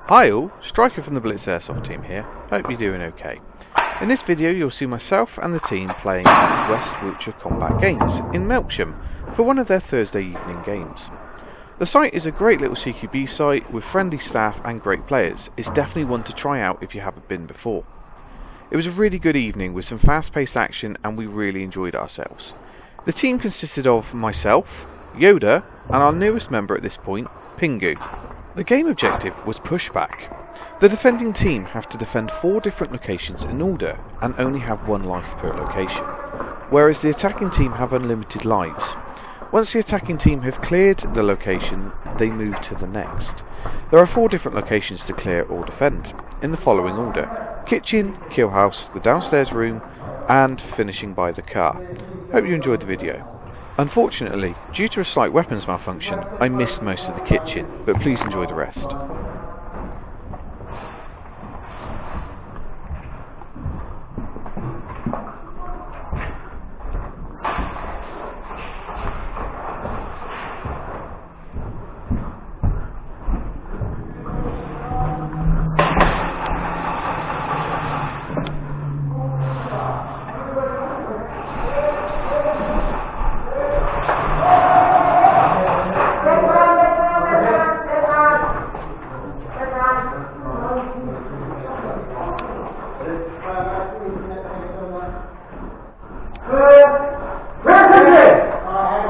Hi all, Striker from the Blitz Airsoft team here, hope you're doing okay. In this video you'll see myself and the team playing at West Wiltshire Combat Games in Melksham for one of their Thursday evening games. The site is a great little CQB site with friendly staff and great players. It's definitely one to try out if you haven't been before. It was a really good evening with some fast-paced action and we really enjoyed ourselves. The team consisted of myself, Yoda and our newest member at this point, Pingu. The game objective was pushback. The defending team have to defend 4 different locations in order and only have 1 life per location, whereas the attacking team have unlimited lives. Once the attacking team have cleared the location, they move to the next. There are 4 different locations to clear or defend, in the following order: kitchen, kill house, the downstairs room, and finishing by the car. Hope you enjoyed the video. Unfortunately, due to a slight weapons malfunction, I missed most of the kitchen, but please enjoy the rest.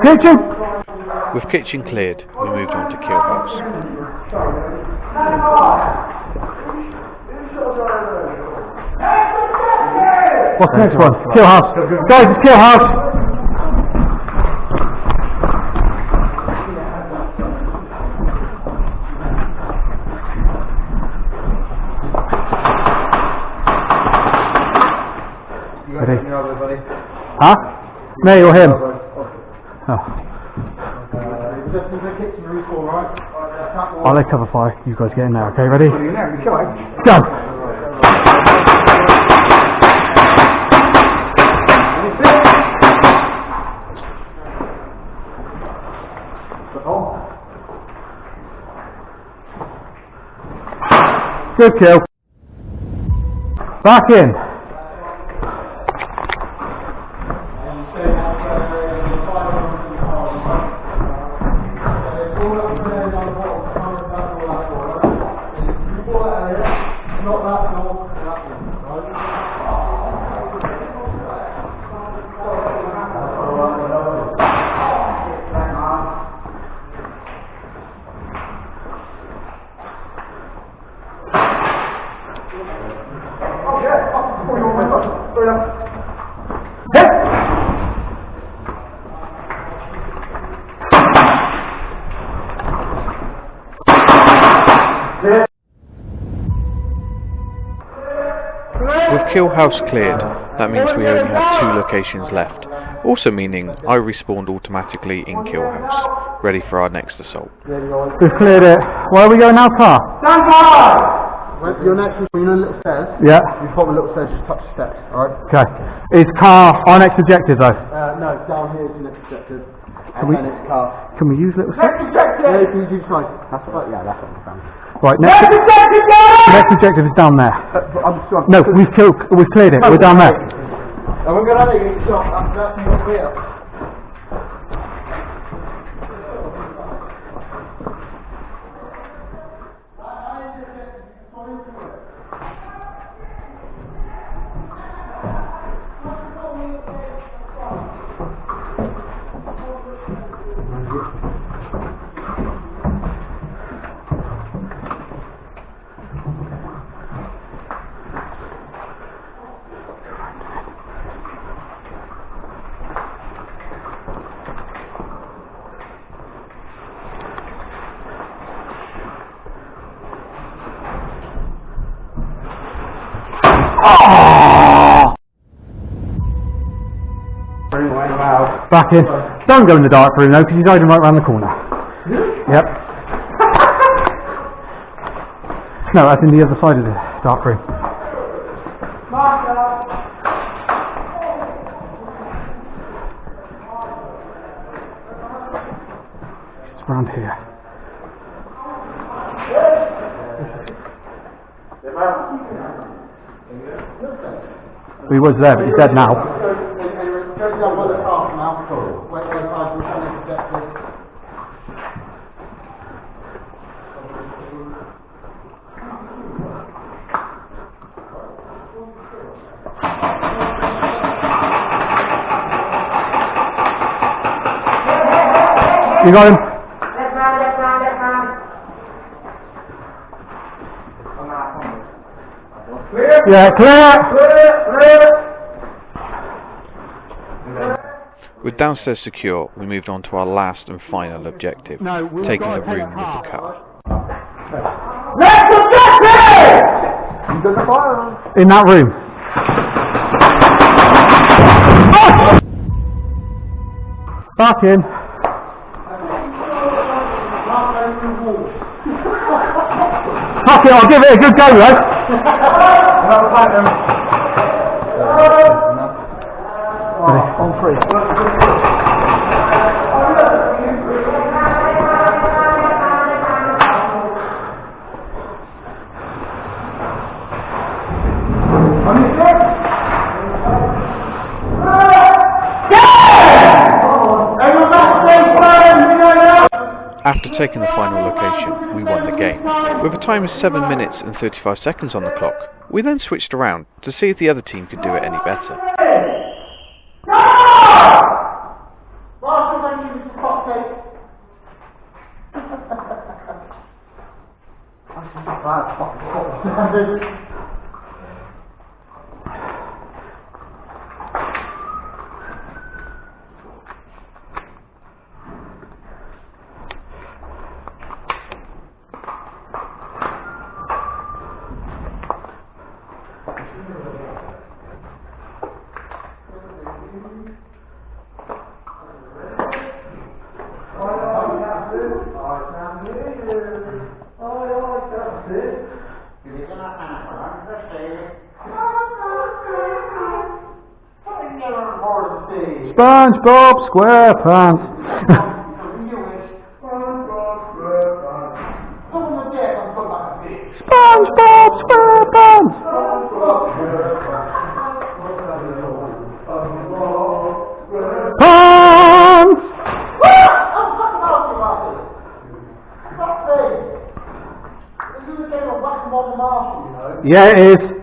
Kitchen! With kitchen cleared, we moved on to kill house. What's the next one? Kill house. Guys, it's kill house! Ready? Huh? Me or him? Oh. I'll let cover fire. You guys get in there, okay? Ready? Go! Good kill. Back in. With kill house cleared, that means we only have 2 locations left, also meaning I respawned automatically in kill house, ready for our next assault. We've cleared it. Where are we going now, car? Stand by! You're next to the little stairs. Yeah. You follow the little stairs, just touch the steps, alright? Okay. Is car our next objective though? No, down here is the next objective. Can we, then it's car. Can we use little steps? Next objective! Yeah, you can use nice. That's what, yeah, that's what I'm saying. Right, next objective is down there. No, we've cleared it. We're down there. And we're going to get shot. That's what's here. Back in. Don't go in the dark room though, because he's hiding right around the corner. Yep. No, that's in the other side of the dark room. It's around here. He was there, but he's dead now. You got him? Yeah, clear! With downstairs secure, we moved on to our last and final objective, taking the room with the car. In that room. Back in. Fuck it, I'll give it a good go, right? On three. After taking the final location, we won the game. With a time of 7 minutes and 35 seconds on the clock, we then switched around to see if the other team could do it any better. SpongeBob SquarePants. SpongeBob SquarePants. Pants. Yeah, it is.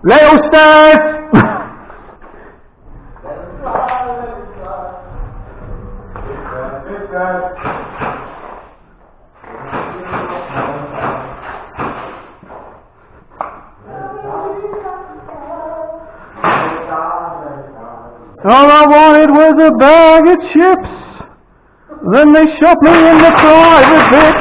Little stairs! All I wanted was a bag of chips. Then they shot me in the private bit.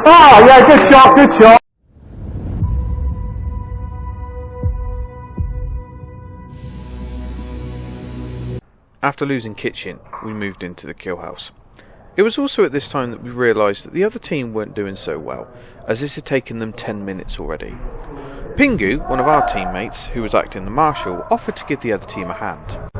Oh yeah, good shot, good shot. After losing kitchen, we moved into the kill house. It was also at this time that we realised that the other team weren't doing so well, as this had taken them 10 minutes already. Pingu, one of our teammates, who was acting the marshal, offered to give the other team a hand.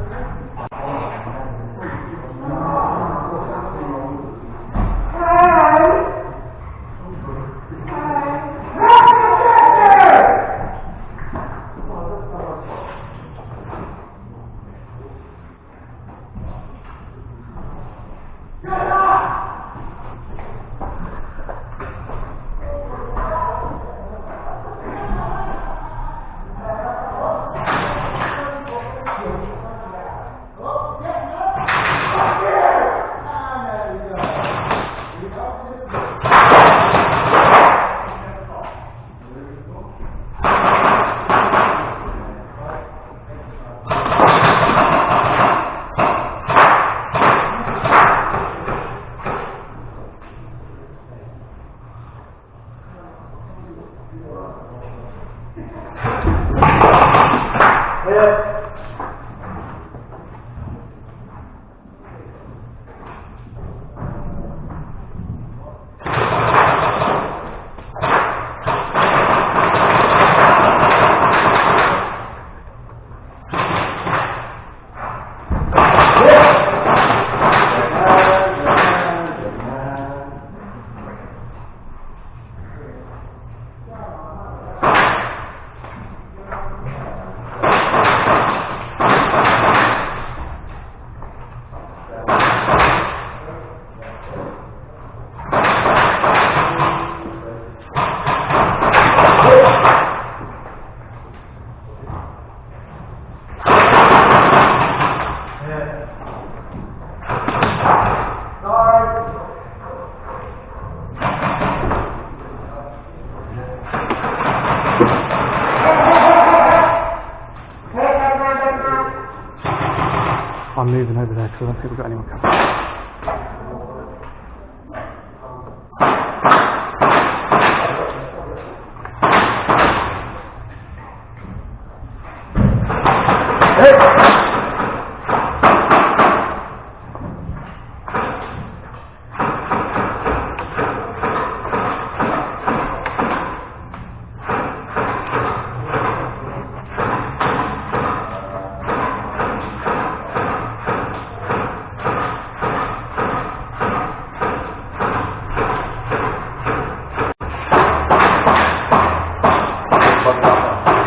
I'm moving over there because I don't think we've got anyone coming.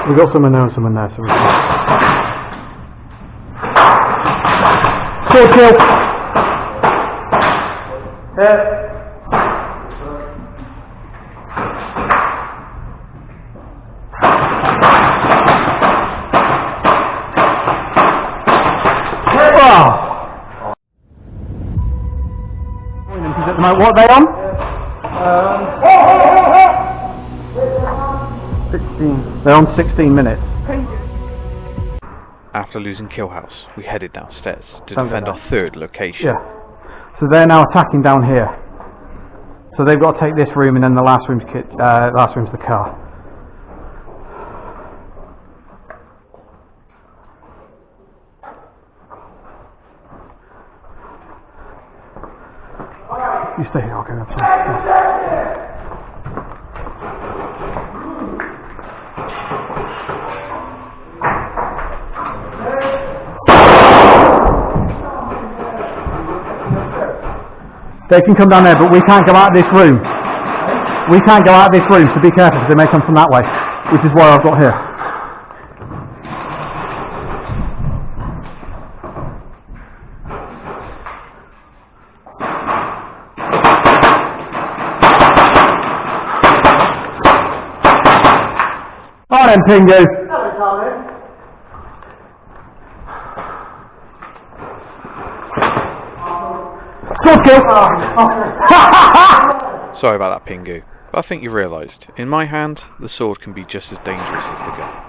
We've got someone there and someone there, so we can... Sword kill! What are they on? 16. They're on 16 minutes. After losing Kill House, we headed downstairs to defend our third location. Yeah. So they're now attacking down here. So they've got to take this room, and then the last room's the car. You stay here, I'll go upstairs. They can come down there, but we can't go out of this room. We can't go out of this room, so be careful, because they may come from that way, which is why I've got here. On then, Pingu! Sorry about that, Pingu, but I think you realised, in my hand, the sword can be just as dangerous as the gun.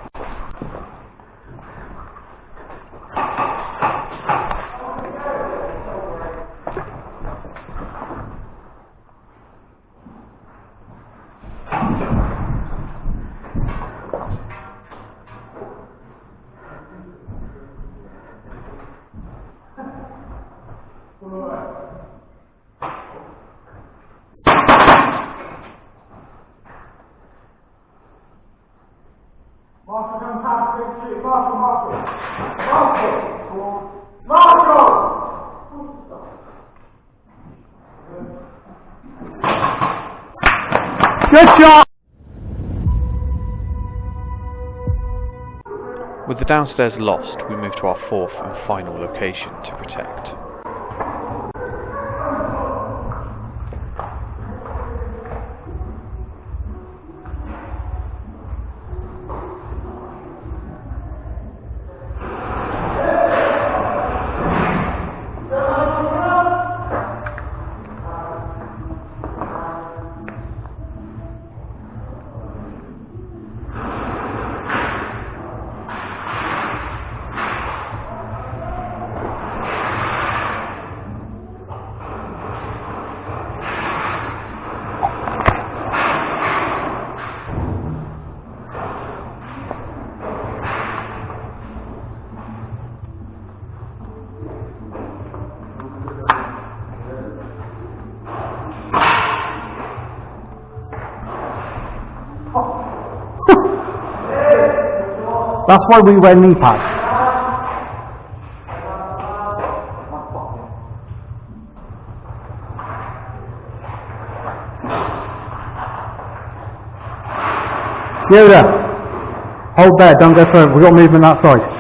Good shot! With the downstairs lost, we moved to our fourth and final location to protect. That's why we wear knee pads. Yoda, hold there, don't go further, we've got movement that side.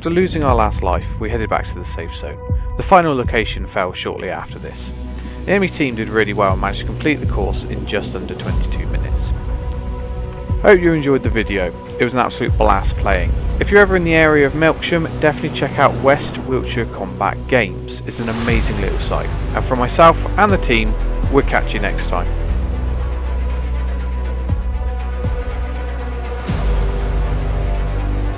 After losing our last life, we headed back to the safe zone. The final location fell shortly after this. The enemy team did really well and managed to complete the course in just under 22 minutes. Hope you enjoyed the video. It was an absolute blast playing. If you're ever in the area of Melksham, definitely check out West Wiltshire Combat Games. It's an amazing little site. And from myself and the team, we'll catch you next time.